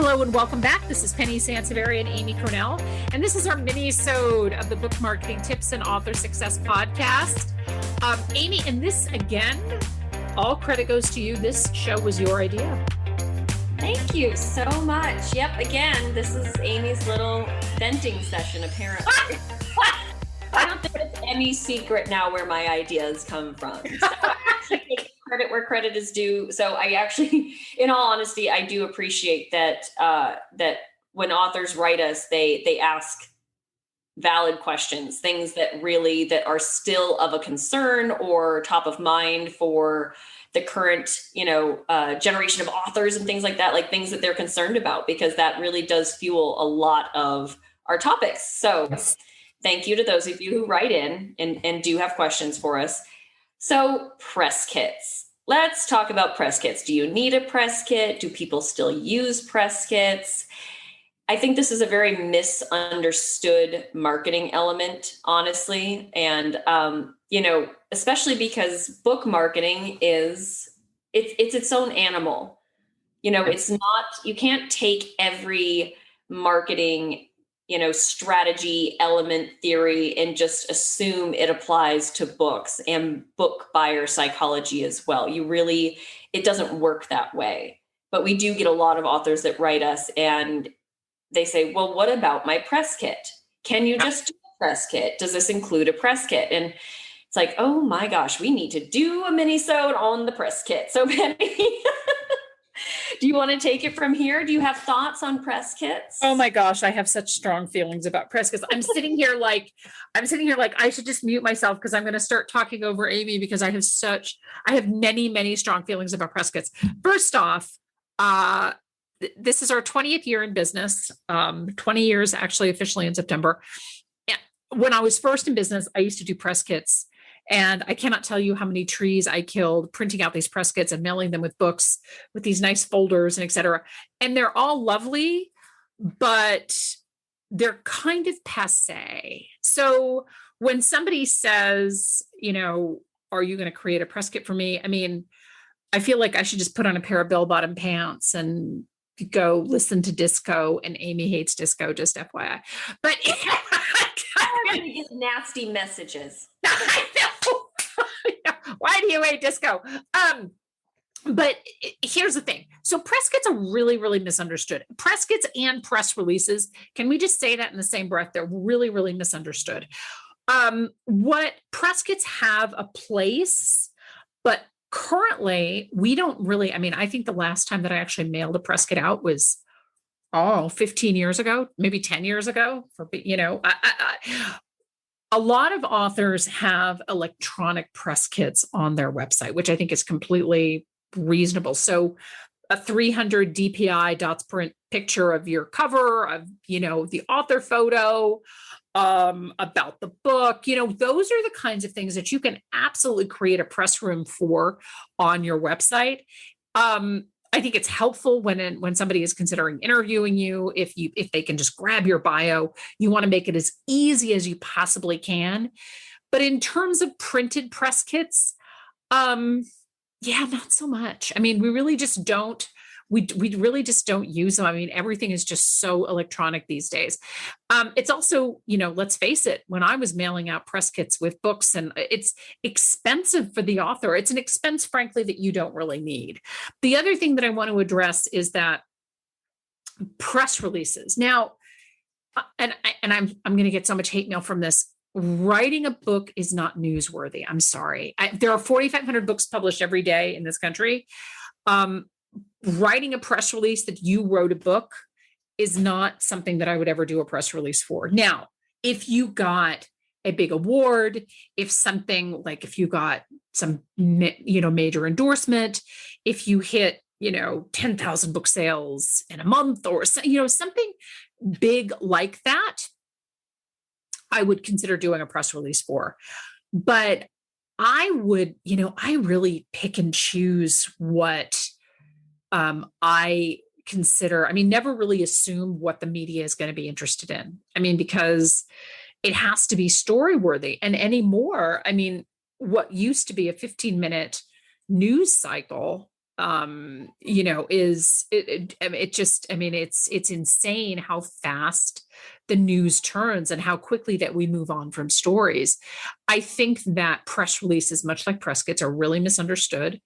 Hello and welcome back. This is Penny Sansevieri and Amy Cornell, and this is our Minisode of the Book Marketing Tips and Author Success podcast. Amy, and this again, all credit goes to you. This show was your idea. Thank you so much. Yep, again, this is Amy's little venting session, apparently. I don't think it's any secret now where my ideas come from. So I actually take credit where credit is due. So I actually, in all honesty, I do appreciate that that when authors write us, they ask valid questions, things that are still of a concern or top of mind for the current, generation of authors and things like that, like things that they're concerned about, because that really does fuel a lot of our topics. So thank you to those of you who write in and do have questions for us. So press kits. Let's talk about press kits. Do you need a press kit? Do people still use press kits? I think this is a very misunderstood marketing element, honestly. And, especially because book marketing it's its own animal. It's not, you can't take every marketing strategy, element, theory, and just assume it applies to books and book buyer psychology as well. It doesn't work that way. But we do get a lot of authors that write us and they say, well, what about my press kit? Can you just do a press kit? Does this include a press kit? And it's like, oh my gosh, we need to do a minisode on the press kit. So Penny, do you want to take it from here? Do you have thoughts on press kits? Oh my gosh, I have such strong feelings about press kits. I'm sitting here like I should just mute myself because I'm going to start talking over Amy because I have many, many strong feelings about press kits. First off, this is our 20th year in business, 20 years actually officially in September. And when I was first in business, I used to do press kits. And I cannot tell you how many trees I killed printing out these press kits and mailing them with books with these nice folders and et cetera. And they're all lovely, but they're kind of passe. So when somebody says, are you going to create a press kit for me? I mean, I feel like I should just put on a pair of bell-bottom pants and go listen to disco, and Amy hates disco, just FYI. But I'm going to get nasty messages. I know. Why do you hate disco? But here's the thing. So press kits are really, really misunderstood. Press kits and press releases. Can we just say that in the same breath? They're really, really misunderstood. What press kits have a place, but currently we don't really, I think the last time that I actually mailed a press kit out was 15 years ago, maybe 10 years ago. A lot of authors have electronic press kits on their website, which I think is completely reasonable. So a 300 DPI dots print picture of your cover, of, the author photo, about the book, those are the kinds of things that you can absolutely create a press room for on your website. I think it's helpful when somebody is considering interviewing you, if they can just grab your bio. You want to make it as easy as you possibly can. But in terms of printed press kits, not so much. We really just don't. We really just don't use them. Everything is just so electronic these days. It's also, let's face it, when I was mailing out press kits with books, and it's expensive for the author. It's an expense, frankly, that you don't really need. The other thing that I want to address is that press releases. Now, and I'm going to get so much hate mail from this. Writing a book is not newsworthy. I'm sorry. There are 4,500 books published every day in this country. Writing a press release that you wrote a book is not something that I would ever do a press release for. Now, if you got a big award, if you got some, major endorsement, if you hit, 10,000 book sales in a month or, something big like that, I would consider doing a press release for. But I would, I really pick and choose what I consider, never really assume what the media is going to be interested in. Because it has to be story worthy. And anymore, what used to be a 15-minute news cycle I mean, it's insane how fast the news turns and how quickly that we move on from stories. I think that press releases, much like press kits, are really misunderstood.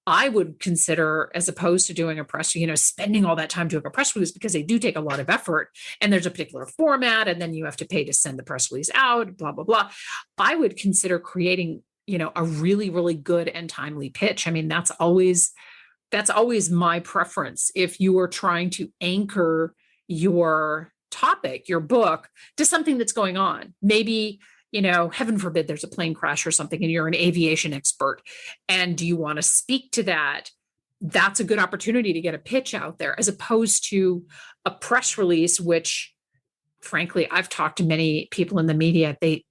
I would consider, as opposed to doing a press, spending all that time doing a press release, because they do take a lot of effort and there's a particular format, and then you have to pay to send the press release out, blah, blah, blah. I would consider creating, a really, really good and timely pitch. I mean, that's always my preference. If you are trying to anchor your topic, your book, to something that's going on, maybe, heaven forbid there's a plane crash or something and you're an aviation expert and you want to speak to that, that's a good opportunity to get a pitch out there, as opposed to a press release, which frankly, I've talked to many people in the media, they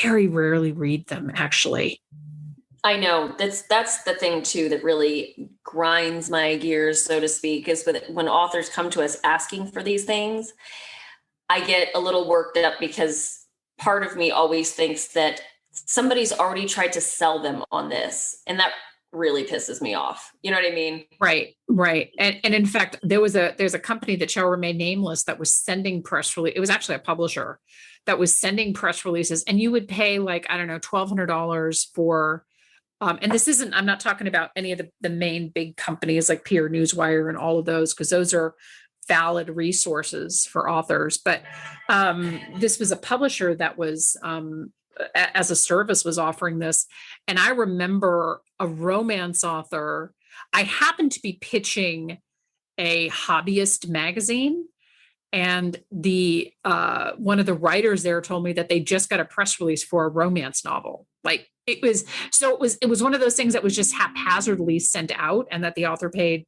very rarely read them, actually. I know that's the thing too, that really grinds my gears, so to speak, is when authors come to us asking for these things, I get a little worked up, because part of me always thinks that somebody's already tried to sell them on this. And that really pisses me off. You know what I mean? Right. Right. And in fact, there's a company that shall remain nameless that was sending press release. It was actually a publisher that was sending press releases, and you would pay like, I don't know, $1,200 for, and this isn't, I'm not talking about any of the main big companies like PR Newswire and all of those, because those are valid resources for authors. But this was a publisher that was, as a service, was offering this. And I remember a romance author, I happened to be pitching a hobbyist magazine, and the one of the writers there told me that they just got a press release for a romance novel. Like it was one of those things that was just haphazardly sent out, and that the author paid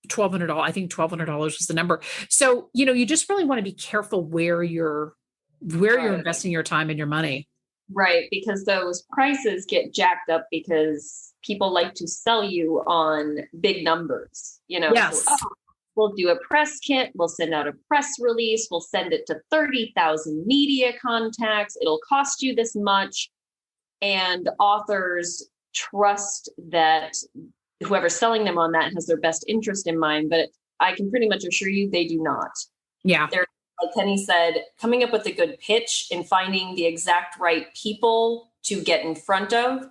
$1,200. I think $1,200 was the number. So, you just really want to be careful where you're investing your time and your money. Right. Because those prices get jacked up because people like to sell you on big numbers, Yes. So, we'll do a press kit. We'll send out a press release. We'll send it to 30,000 media contacts. It'll cost you this much. And authors trust that whoever's selling them on that has their best interest in mind, but I can pretty much assure you they do not. Yeah. They're, like Penny said, coming up with a good pitch and finding the exact right people to get in front of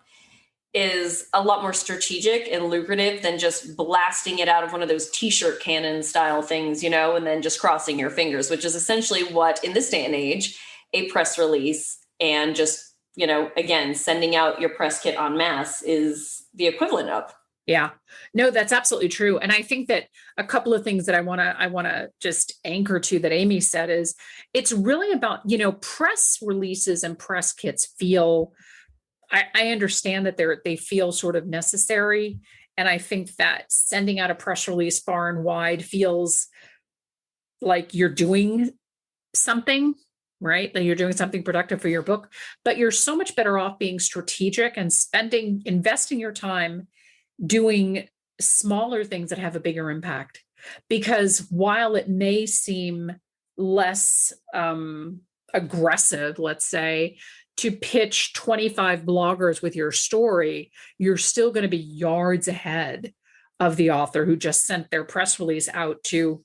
is a lot more strategic and lucrative than just blasting it out of one of those t-shirt cannon style things, and then just crossing your fingers, which is essentially what, in this day and age, a press release and just, again, sending out your press kit en masse is the equivalent of. Yeah, no, that's absolutely true. And I think that a couple of things that I want to just anchor to that Amy said is, it's really about, press releases and press kits feel, I understand that they feel sort of necessary. And I think that sending out a press release far and wide feels like you're doing something, right? That you're doing something productive for your book, but you're so much better off being strategic and investing your time doing smaller things that have a bigger impact. Because while it may seem less aggressive, let's say, to pitch 25 bloggers with your story, you're still going to be yards ahead of the author who just sent their press release out to,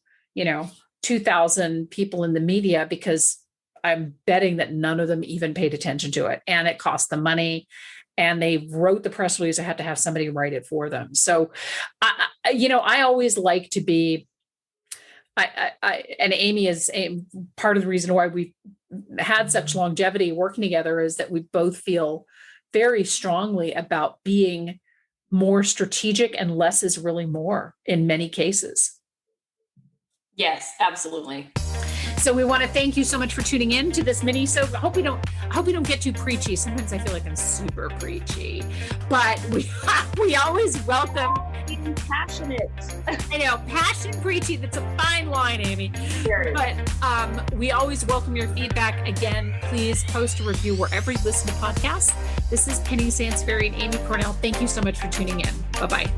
2,000 people in the media, because I'm betting that none of them even paid attention to it, and it cost them money. And they wrote the press release. I had to have somebody write it for them. So, I always like to be, and Amy is part of the reason why we've had such longevity working together, is that we both feel very strongly about being more strategic, and less is really more in many cases. Yes, absolutely. So we want to thank you so much for tuning in to this Minisode. I hope we don't get too preachy. Sometimes I feel like I'm super preachy, but we always welcome Being passionate. I know, passion preachy. That's a fine line, Amy. Sure. But we always welcome your feedback. Again, please post a review wherever you listen to podcasts. This is Penny Sansbury and Amy Cornell. Thank you so much for tuning in. Bye-bye.